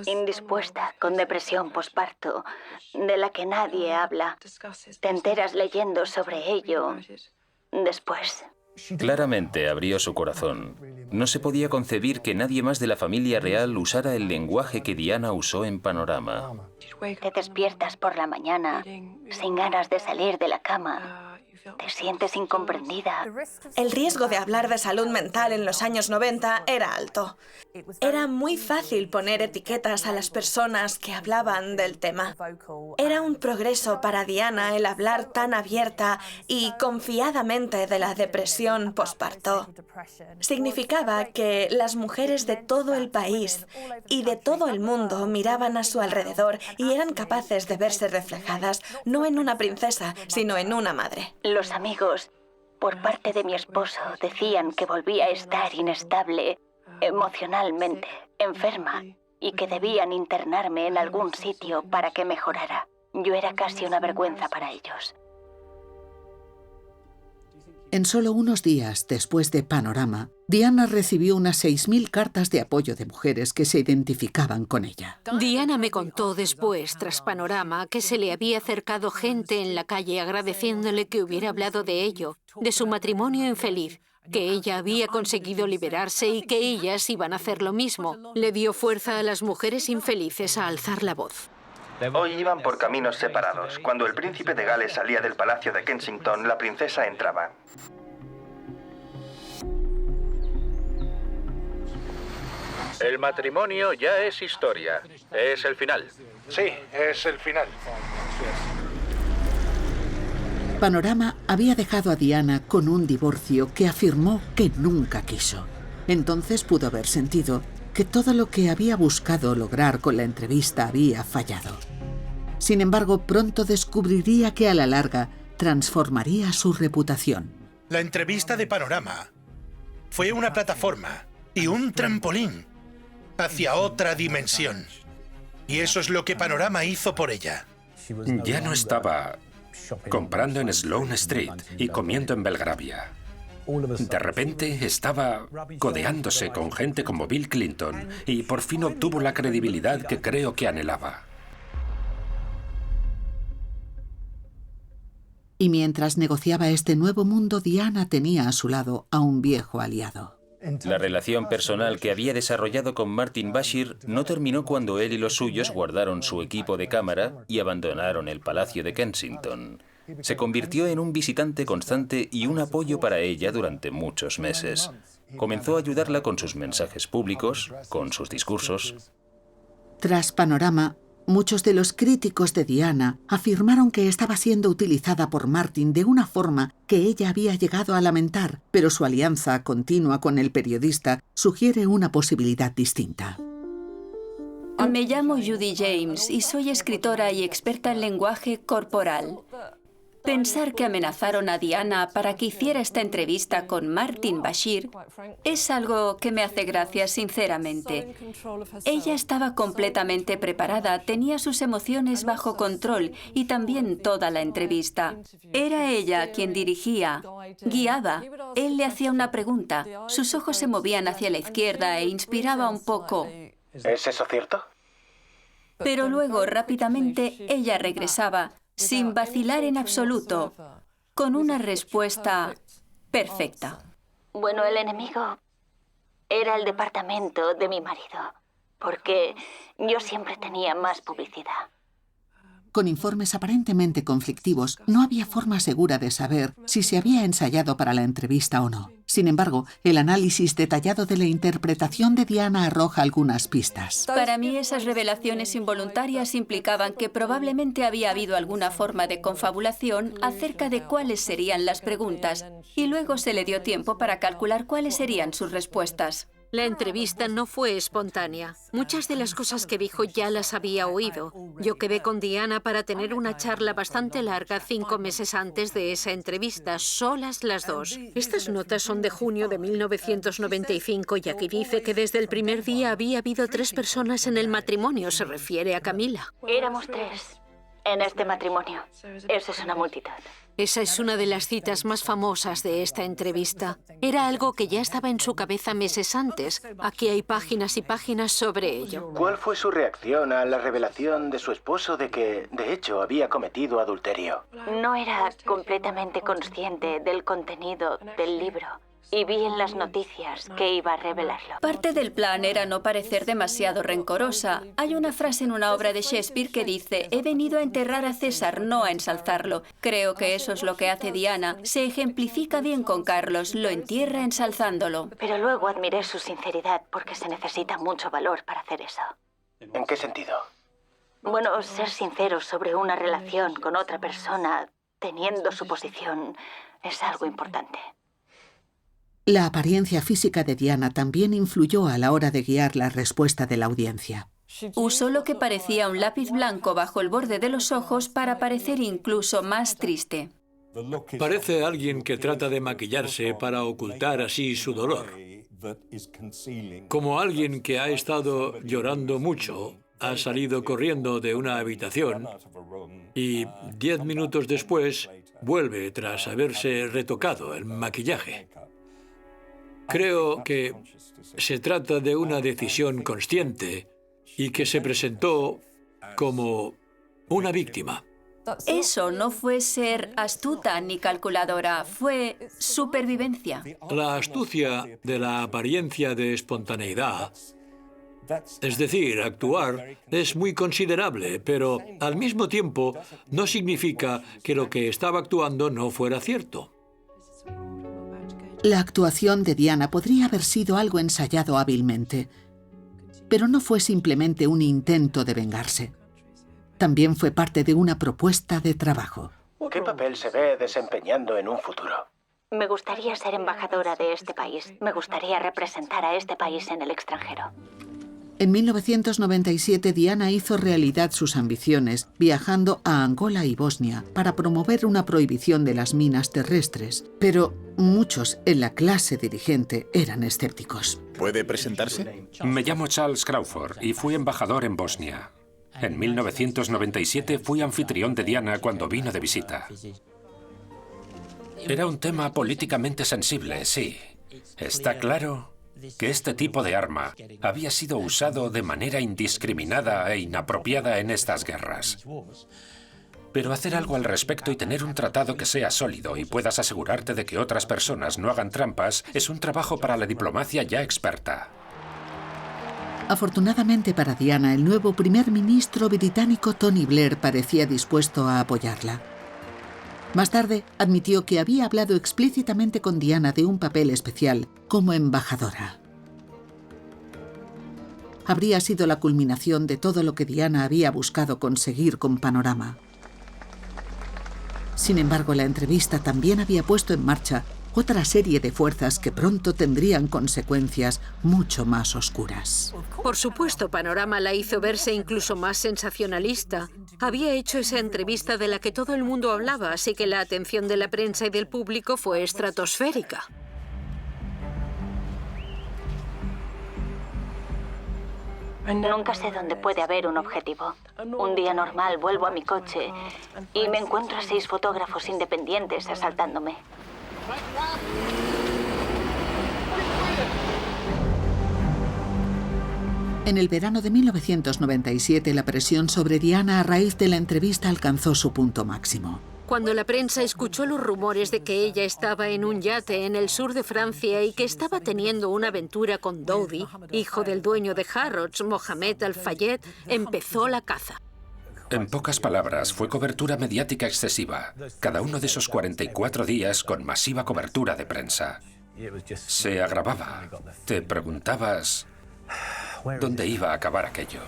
indispuesta, con depresión posparto, de la que nadie habla. Te enteras leyendo sobre ello después. Claramente abrió su corazón. No se podía concebir que nadie más de la familia real usara el lenguaje que Diana usó en Panorama. Te despiertas por la mañana sin ganas de salir de la cama Te sientes incomprendida. El riesgo de hablar de salud mental en los años 90 era alto. Era muy fácil poner etiquetas a las personas que hablaban del tema. Era un progreso para Diana el hablar tan abierta y confiadamente de la depresión posparto. Significaba que las mujeres de todo el país y de todo el mundo miraban a su alrededor y eran capaces de verse reflejadas, no en una princesa, sino en una madre. Los amigos, por parte de mi esposo, decían que volvía a estar inestable emocionalmente, enferma, y que debían internarme en algún sitio para que mejorara. Yo era casi una vergüenza para ellos. En solo unos días después de Panorama, Diana recibió unas 6.000 cartas de apoyo de mujeres que se identificaban con ella. Diana me contó después, tras Panorama, que se le había acercado gente en la calle agradeciéndole que hubiera hablado de ello, de su matrimonio infeliz, que ella había conseguido liberarse y que ellas iban a hacer lo mismo. Le dio fuerza a las mujeres infelices a alzar la voz. Hoy iban por caminos separados. Cuando el príncipe de Gales salía del palacio de Kensington, la princesa entraba. El matrimonio ya es historia. Es el final. Sí, es el final. Panorama había dejado a Diana con un divorcio que afirmó que nunca quiso. Entonces pudo haber sentido que todo lo que había buscado lograr con la entrevista había fallado. Sin embargo, pronto descubriría que a la larga transformaría su reputación. La entrevista de Panorama fue una plataforma y un trampolín hacia otra dimensión. Y eso es lo que Panorama hizo por ella. Ya no estaba comprando en Sloane Street y comiendo en Belgravia. De repente estaba codeándose con gente como Bill Clinton y por fin obtuvo la credibilidad que creo que anhelaba. Y mientras negociaba este nuevo mundo, Diana tenía a su lado a un viejo aliado. La relación personal que había desarrollado con Martin Bashir no terminó cuando él y los suyos guardaron su equipo de cámara y abandonaron el Palacio de Kensington. Se convirtió en un visitante constante y un apoyo para ella durante muchos meses. Comenzó a ayudarla con sus mensajes públicos, con sus discursos. Tras Panorama, muchos de los críticos de Diana afirmaron que estaba siendo utilizada por Martin de una forma que ella había llegado a lamentar, pero su alianza continua con el periodista sugiere una posibilidad distinta. Me llamo Judy James y soy escritora y experta en lenguaje corporal. Pensar que amenazaron a Diana para que hiciera esta entrevista con Martin Bashir es algo que me hace gracia, sinceramente. Ella estaba completamente preparada, tenía sus emociones bajo control y también toda la entrevista. Era ella quien dirigía, guiaba. Él le hacía una pregunta, sus ojos se movían hacia la izquierda e inspiraba un poco. ¿Es eso cierto? Pero luego, rápidamente, ella regresaba, sin vacilar en absoluto, con una respuesta perfecta. Bueno, el enemigo era el departamento de mi marido, porque yo siempre tenía más publicidad. Con informes aparentemente conflictivos, no había forma segura de saber si se había ensayado para la entrevista o no. Sin embargo, el análisis detallado de la interpretación de Diana arroja algunas pistas. Para mí, esas revelaciones involuntarias implicaban que probablemente había habido alguna forma de confabulación acerca de cuáles serían las preguntas, y luego se le dio tiempo para calcular cuáles serían sus respuestas. La entrevista no fue espontánea. Muchas de las cosas que dijo ya las había oído. Yo quedé con Diana para tener una charla bastante larga 5 meses antes de esa entrevista, solas las dos. Estas notas son de junio de 1995 y aquí dice que desde el primer día había habido 3 personas en el matrimonio. Se refiere a Camila. Éramos 3 en este matrimonio. Eso es una multitud. Esa es una de las citas más famosas de esta entrevista. Era algo que ya estaba en su cabeza meses antes. Aquí hay páginas y páginas sobre ello. ¿Cuál fue su reacción a la revelación de su esposo de que, de hecho, había cometido adulterio? No era completamente consciente del contenido del libro. y vi en las noticias que iba a revelarlo. Parte del plan era no parecer demasiado rencorosa. Hay una frase en una obra de Shakespeare que dice: he venido a enterrar a César, no a ensalzarlo. Creo que eso es lo que hace Diana. Se ejemplifica bien con Carlos, lo entierra ensalzándolo. Pero luego admiré su sinceridad porque se necesita mucho valor para hacer eso. ¿En qué sentido? Bueno, ser sincero sobre una relación con otra persona, teniendo su posición, es algo importante. La apariencia física de Diana también influyó a la hora de guiar la respuesta de la audiencia. Usó lo que parecía un lápiz blanco bajo el borde de los ojos para parecer incluso más triste. Parece alguien que trata de maquillarse para ocultar así su dolor. Como alguien que ha estado llorando mucho, ha salido corriendo de una habitación y 10 minutos después vuelve tras haberse retocado el maquillaje. Creo que se trata de una decisión consciente y que se presentó como una víctima. Eso no fue ser astuta ni calculadora, fue supervivencia. La astucia de la apariencia de espontaneidad, es decir, actuar, es muy considerable, pero al mismo tiempo no significa que lo que estaba actuando no fuera cierto. La actuación de Diana podría haber sido algo ensayado hábilmente, pero no fue simplemente un intento de vengarse. También fue parte de una propuesta de trabajo. ¿Qué papel se ve desempeñando en un futuro? Me gustaría ser embajadora de este país. Me gustaría representar a este país en el extranjero. En 1997, Diana hizo realidad sus ambiciones, viajando a Angola y Bosnia para promover una prohibición de las minas terrestres. Pero muchos en la clase dirigente eran escépticos. ¿Puede presentarse? Me llamo Charles Crawford y fui embajador en Bosnia. En 1997 fui anfitrión de Diana cuando vino de visita. Era un tema políticamente sensible, sí. Está claro que este tipo de arma había sido usado de manera indiscriminada e inapropiada en estas guerras. Pero hacer algo al respecto y tener un tratado que sea sólido y puedas asegurarte de que otras personas no hagan trampas es un trabajo para la diplomacia ya experta. Afortunadamente para Diana, el nuevo primer ministro británico Tony Blair parecía dispuesto a apoyarla. Más tarde, admitió que había hablado explícitamente con Diana de un papel especial como embajadora. Habría sido la culminación de todo lo que Diana había buscado conseguir con Panorama. Sin embargo, la entrevista también había puesto en marcha otra serie de fuerzas que pronto tendrían consecuencias mucho más oscuras. Por supuesto, Panorama la hizo verse incluso más sensacionalista. Había hecho esa entrevista de la que todo el mundo hablaba, así que la atención de la prensa y del público fue estratosférica. Nunca sé dónde puede haber un objetivo. Un día normal vuelvo a mi coche y me encuentro a 6 fotógrafos independientes asaltándome. En el verano de 1997, la presión sobre Diana a raíz de la entrevista alcanzó su punto máximo. Cuando la prensa escuchó los rumores de que ella estaba en un yate en el sur de Francia y que estaba teniendo una aventura con Dodi, hijo del dueño de Harrods, Mohamed Al-Fayed, empezó la caza. En pocas palabras, fue cobertura mediática excesiva. Cada uno de esos 44 días con masiva cobertura de prensa. Se agravaba. Te preguntabas dónde iba a acabar aquello.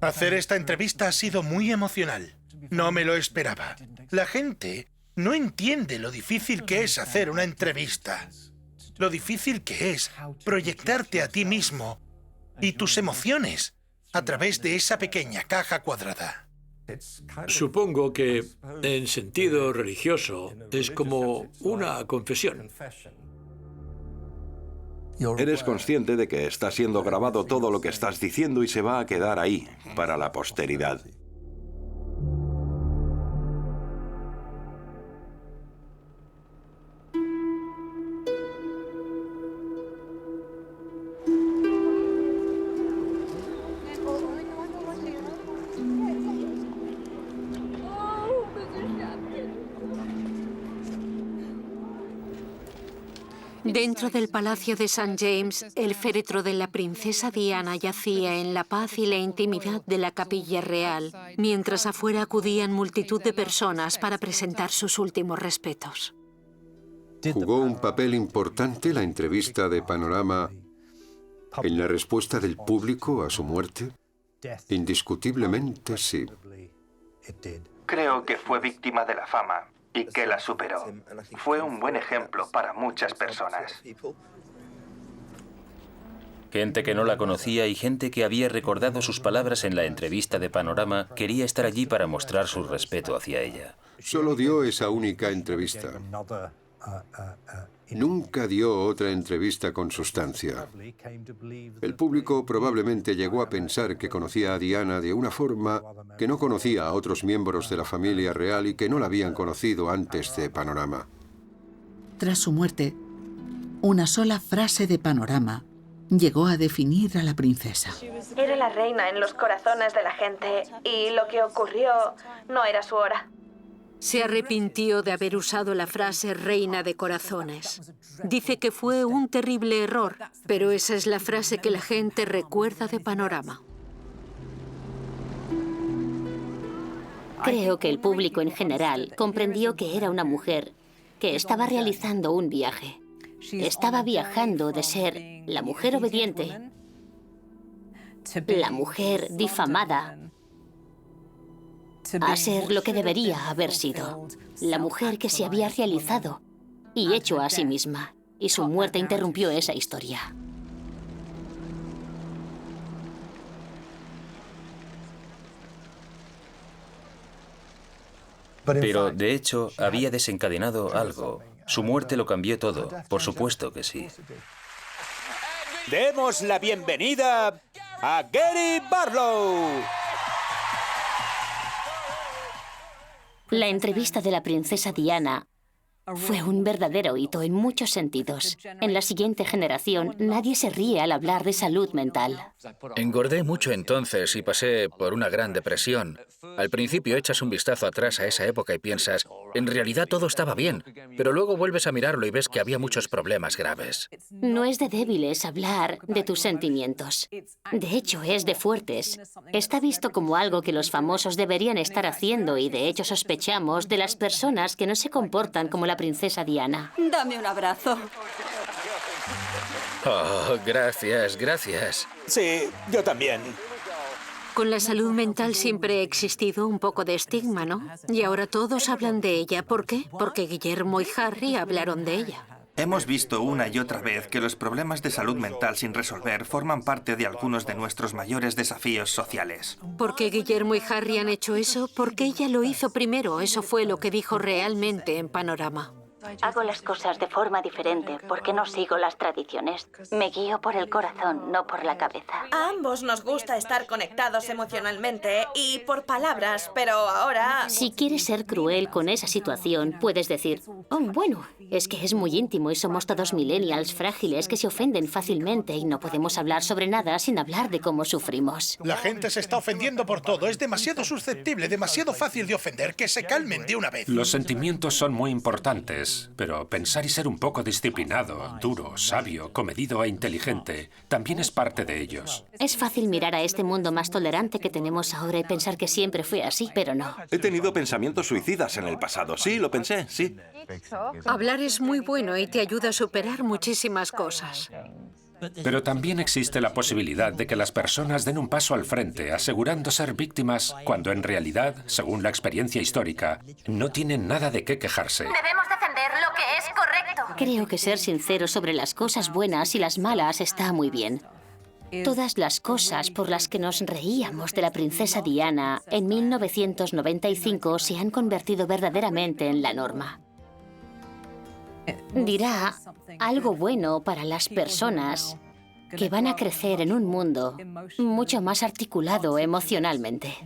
Hacer esta entrevista ha sido muy emocional. No me lo esperaba. La gente no entiende lo difícil que es hacer una entrevista. Lo difícil que es proyectarte a ti mismo y tus emociones a través de esa pequeña caja cuadrada. Supongo que, en sentido religioso, es como una confesión. Eres consciente de que está siendo grabado todo lo que estás diciendo y se va a quedar ahí, para la posteridad. Dentro del Palacio de St. James, el féretro de la princesa Diana yacía en la paz y la intimidad de la capilla real, mientras afuera acudían multitud de personas para presentar sus últimos respetos. ¿Jugó un papel importante la entrevista de Panorama en la respuesta del público a su muerte? Indiscutiblemente sí. Creo que fue víctima de la fama y que la superó. Fue un buen ejemplo para muchas personas. Gente que no la conocía y gente que había recordado sus palabras en la entrevista de Panorama quería estar allí para mostrar su respeto hacia ella. Solo dio esa única entrevista. Nunca dio otra entrevista con sustancia. El público probablemente llegó a pensar que conocía a Diana de una forma que no conocía a otros miembros de la familia real y que no la habían conocido antes de Panorama. Tras su muerte, una sola frase de Panorama llegó a definir a la princesa. Era la reina en los corazones de la gente y lo que ocurrió no era su hora. Se arrepintió de haber usado la frase reina de corazones. Dice que fue un terrible error, pero esa es la frase que la gente recuerda de Panorama. Creo que el público en general comprendió que era una mujer que estaba realizando un viaje. Estaba viajando de ser la mujer obediente, la mujer difamada, a ser lo que debería haber sido, la mujer que se había realizado y hecho a sí misma. Y su muerte interrumpió esa historia. Pero, de hecho, había desencadenado algo. Su muerte lo cambió todo. Por supuesto que sí. Demos la bienvenida a Gary Barlow. La entrevista de la princesa Diana fue un verdadero hito en muchos sentidos. En la siguiente generación, nadie se ríe al hablar de salud mental. Engordé mucho entonces y pasé por una gran depresión. Al principio echas un vistazo atrás a esa época y piensas, en realidad todo estaba bien, pero luego vuelves a mirarlo y ves que había muchos problemas graves. No es de débiles hablar de tus sentimientos. De hecho, es de fuertes. Está visto como algo que los famosos deberían estar haciendo y de hecho sospechamos de las personas que no se comportan como la princesa Diana. Dame un abrazo. Oh, gracias, gracias. Sí, yo también. Con la salud mental siempre ha existido un poco de estigma, ¿no? Y ahora todos hablan de ella. ¿Por qué? Porque Guillermo y Harry hablaron de ella. Hemos visto una y otra vez que los problemas de salud mental sin resolver forman parte de algunos de nuestros mayores desafíos sociales. ¿Por qué Guillermo y Harry han hecho eso? Porque ella lo hizo primero. Eso fue lo que dijo realmente en Panorama. Hago las cosas de forma diferente porque no sigo las tradiciones. Me guío por el corazón, no por la cabeza. A ambos nos gusta estar conectados emocionalmente y por palabras, pero ahora... Si quieres ser cruel con esa situación, puedes decir, oh, bueno, es que es muy íntimo y somos todos millennials frágiles que se ofenden fácilmente y no podemos hablar sobre nada sin hablar de cómo sufrimos. La gente se está ofendiendo por todo. Es demasiado susceptible, demasiado fácil de ofender. Que se calmen de una vez. Los sentimientos son muy importantes. Pero pensar y ser un poco disciplinado, duro, sabio, comedido e inteligente también es parte de ellos. Es fácil mirar a este mundo más tolerante que tenemos ahora y pensar que siempre fue así, pero no. He tenido pensamientos suicidas en el pasado. Sí, lo pensé, sí. Hablar es muy bueno y te ayuda a superar muchísimas cosas. Pero también existe la posibilidad de que las personas den un paso al frente, asegurando ser víctimas, cuando en realidad, según la experiencia histórica, no tienen nada de qué quejarse. Debemos defender lo que es correcto. Creo que ser sincero sobre las cosas buenas y las malas está muy bien. Todas las cosas por las que nos reíamos de la princesa Diana en 1995 se han convertido verdaderamente en la norma. Dirá algo bueno para las personas que van a crecer en un mundo mucho más articulado emocionalmente.